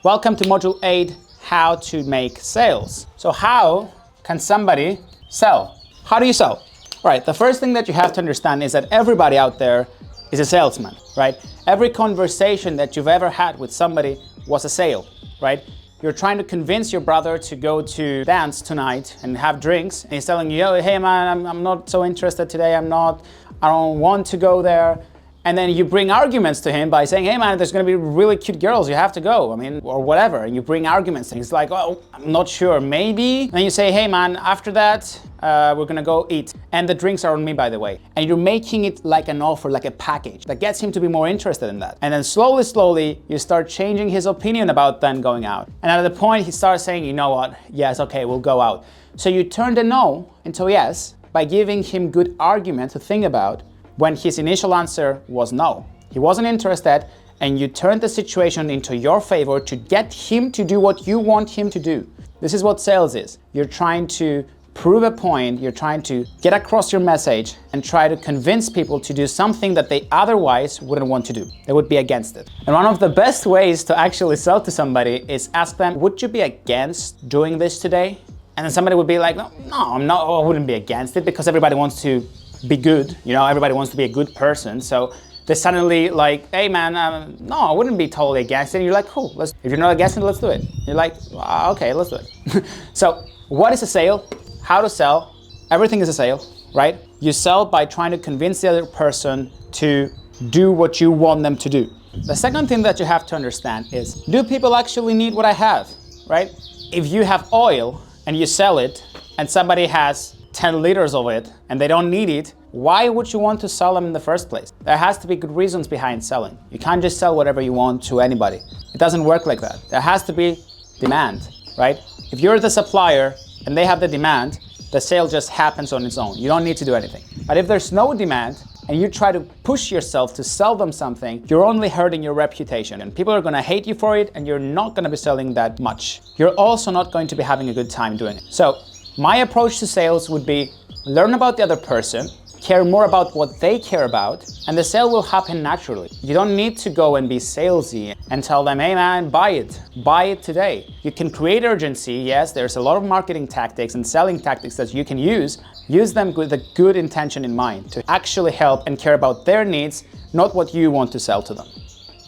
Welcome to Module 8, how to make sales. So how can somebody sell? How do you sell? Right, the first thing that you have to understand is that everybody out there is a salesman, right? Every conversation that you've ever had with somebody was a sale, right? You're trying to convince your brother to go to dance tonight and have drinks, and he's telling you, oh, hey man, I'm not so interested today, I don't want to go there. And then you bring arguments to him by saying, hey man, there's gonna be really cute girls, you have to go, or whatever. And you bring arguments, and he's like, oh, I'm not sure, maybe. And you say, hey man, after that, we're gonna go eat. And the drinks are on me, by the way. And you're making it like an offer, like a package that gets him to be more interested in that. And then slowly, you start changing his opinion about then going out. And at the point he starts saying, you know what, yes, okay, we'll go out. So you turn the no into yes by giving him good argument to think about when his initial answer was no. He wasn't interested, and you turned the situation into your favor to get him to do what you want him to do. This is what sales is. You're trying to prove a point, you're trying to get across your message and try to convince people to do something that they otherwise wouldn't want to do. They would be against it. And one of the best ways to actually sell to somebody is ask them, would you be against doing this today? And then somebody would be like, no, I wouldn't be against it, because everybody wants to be good, everybody wants to be a good person. So they're suddenly like, hey man, no, I wouldn't be totally against it. And you're like, cool, if you're not against it, let's do it. You're like, okay, let's do it. So what is a sale? How to sell? Everything is a sale, right? You sell by trying to convince the other person to do what you want them to do. The second thing that you have to understand is, do people actually need what I have, right? If you have oil and you sell it and somebody has 10 liters of it and they don't need it, why would you want to sell them in the first place? There has to be good reasons behind selling. You can't just sell whatever you want to anybody. It doesn't work like that. There has to be demand, right? If you're the supplier and they have the demand, the sale just happens on its own. You don't need to do anything. But if there's no demand and you try to push yourself to sell them something, you're only hurting your reputation, and people are gonna hate you for it, and you're not gonna be selling that much. You're also not going to be having a good time doing it. So my approach to sales would be, learn about the other person, care more about what they care about, and the sale will happen naturally. You don't need to go and be salesy and tell them, hey man, buy it today. You can create urgency. Yes, there's a lot of marketing tactics and selling tactics that you can use them with a good intention in mind to actually help and care about their needs, not what you want to sell to them.